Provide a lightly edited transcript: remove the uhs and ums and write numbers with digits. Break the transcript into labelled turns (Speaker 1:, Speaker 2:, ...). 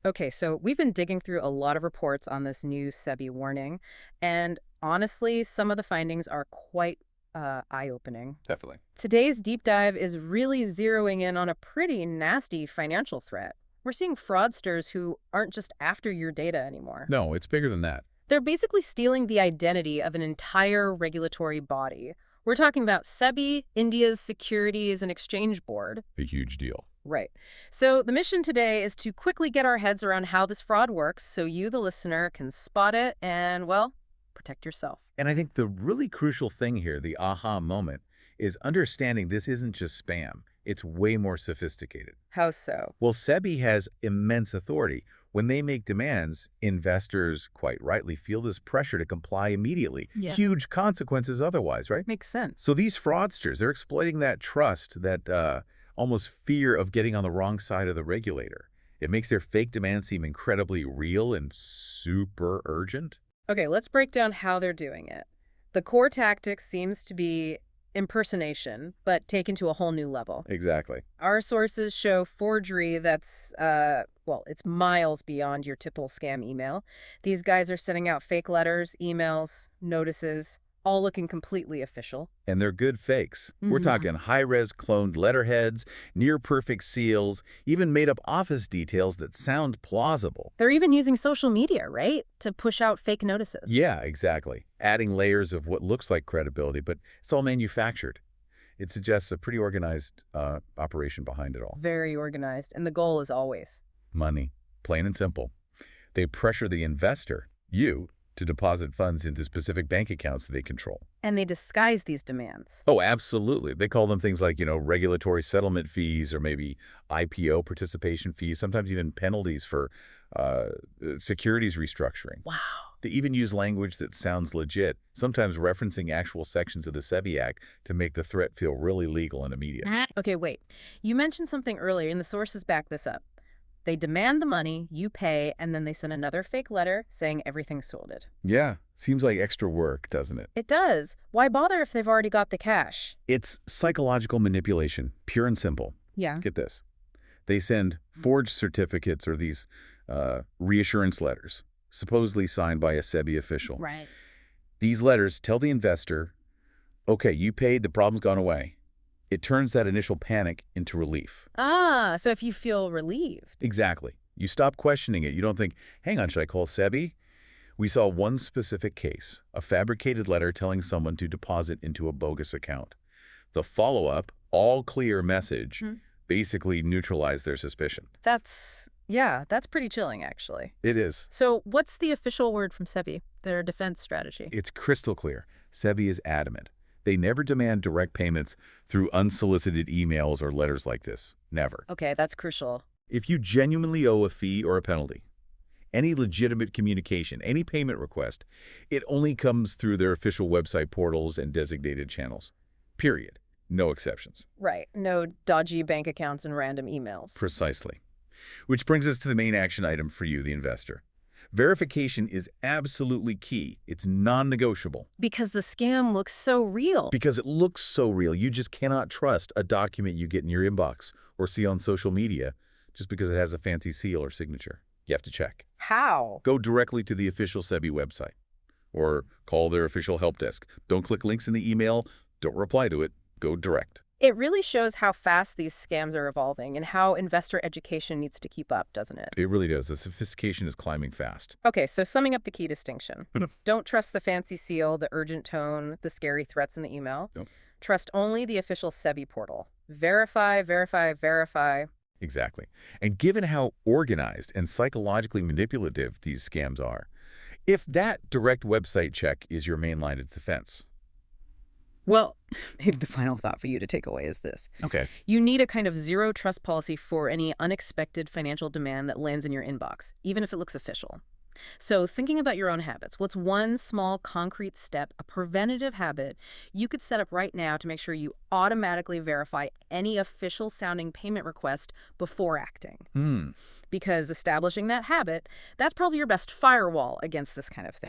Speaker 1: Okay, so we've been digging through a lot of reports on this new SEBI warning, and honestly, some of the findings are quite eye-opening.
Speaker 2: Definitely.
Speaker 1: Today's deep dive is really zeroing in on a pretty nasty financial threat. We're seeing fraudsters who aren't just after your data anymore.
Speaker 2: No, it's bigger than that.
Speaker 1: They're basically stealing the identity of an entire regulatory body. We're talking about SEBI, India's Securities and Exchange Board.
Speaker 2: A huge deal.
Speaker 1: Right. So the mission today is to quickly get our heads around how this fraud works so you, the listener, can spot it and, well, protect yourself.
Speaker 2: And I think the really crucial thing here, the aha moment, is understanding this isn't just spam. It's way more sophisticated.
Speaker 1: How so?
Speaker 2: Well, SEBI has immense authority. When they make demands, investors, quite rightly, feel this pressure to comply immediately.
Speaker 1: Yeah.
Speaker 2: Huge consequences otherwise, right?
Speaker 1: Makes sense.
Speaker 2: So these fraudsters, they're exploiting that trust, that almost fear of getting on the wrong side of the regulator. It makes their fake demands seem incredibly real and super urgent.
Speaker 1: Okay, let's break down how they're doing it. The core tactic seems to be impersonation, but taken to a whole new level.
Speaker 2: Exactly.
Speaker 1: Our sources show forgery that's, well, it's miles beyond your typical scam email. These guys are sending out fake letters, emails, notices, all looking completely official.
Speaker 2: And they're good fakes. We're talking high-res cloned letterheads, near-perfect seals, even made-up office details that sound plausible.
Speaker 1: They're even using social media, right, to push out fake notices.
Speaker 2: Yeah, exactly. Adding layers of what looks like credibility, but it's all manufactured. It suggests a pretty organized operation behind it all.
Speaker 1: Very organized, and the goal is always
Speaker 2: Money, plain and simple. They pressure the investor, you, to deposit funds into specific bank accounts that they control.
Speaker 1: And they disguise these demands.
Speaker 2: Oh, absolutely. They call them things like, regulatory settlement fees or maybe IPO participation fees, sometimes even penalties for securities restructuring.
Speaker 1: Wow.
Speaker 2: They even use language that sounds legit, sometimes referencing actual sections of the SEBI Act to make the threat feel really legal and immediate.
Speaker 1: Okay, wait. You mentioned something earlier, and the sources back this up. They demand the money, you pay, and then they send another fake letter saying everything's sorted.
Speaker 2: Yeah, seems like extra work, doesn't it?
Speaker 1: It does. Why bother if they've already got the cash?
Speaker 2: It's psychological manipulation, pure and simple.
Speaker 1: Yeah.
Speaker 2: Get this. They send forged certificates or these reassurance letters, supposedly signed by a SEBI official.
Speaker 1: Right.
Speaker 2: These letters tell the investor, okay, you paid, the problem's gone away. It turns that initial panic into relief.
Speaker 1: Ah, so if you feel relieved.
Speaker 2: Exactly. You stop questioning it. You don't think, hang on, should I call SEBI? We saw one specific case, a fabricated letter telling someone to deposit into a bogus account. The follow-up, all clear message basically neutralized their suspicion.
Speaker 1: That's pretty chilling, actually.
Speaker 2: It is.
Speaker 1: So what's the official word from SEBI, their defense strategy?
Speaker 2: It's crystal clear. SEBI is adamant. They never demand direct payments through unsolicited emails or letters like this. Never.
Speaker 1: Okay, that's crucial.
Speaker 2: If you genuinely owe a fee or a penalty, any legitimate communication, any payment request, it only comes through their official website portals and designated channels. Period. No exceptions.
Speaker 1: Right. No dodgy bank accounts and random emails.
Speaker 2: Precisely. Which brings us to the main action item for you, the investor. Verification is absolutely key. It's non-negotiable.
Speaker 1: Because the scam looks so real.
Speaker 2: Because it looks so real, you just cannot trust a document you get in your inbox or see on social media just because it has a fancy seal or signature. You have to check.
Speaker 1: How?
Speaker 2: Go directly to the official SEBI website or call their official help desk. Don't click links in the email. Don't reply to it. Go direct.
Speaker 1: It really shows how fast these scams are evolving and how investor education needs to keep up, doesn't it?
Speaker 2: It really does. The sophistication is climbing fast.
Speaker 1: Okay, so summing up the key distinction. Don't trust the fancy seal, the urgent tone, the scary threats in the email.
Speaker 2: Nope.
Speaker 1: Trust only the official SEBI portal. Verify, verify, verify.
Speaker 2: Exactly. And given how organized and psychologically manipulative these scams are, if that direct website check is your main line of defense.
Speaker 1: Well, maybe the final thought for you to take away is this.
Speaker 2: Okay.
Speaker 1: You need a kind of zero trust policy for any unexpected financial demand that lands in your inbox, even if it looks official. So thinking about your own habits, what's one small concrete step, a preventative habit you could set up right now to make sure you automatically verify any official sounding payment request before acting? Because establishing that habit, that's probably your best firewall against this kind of thing.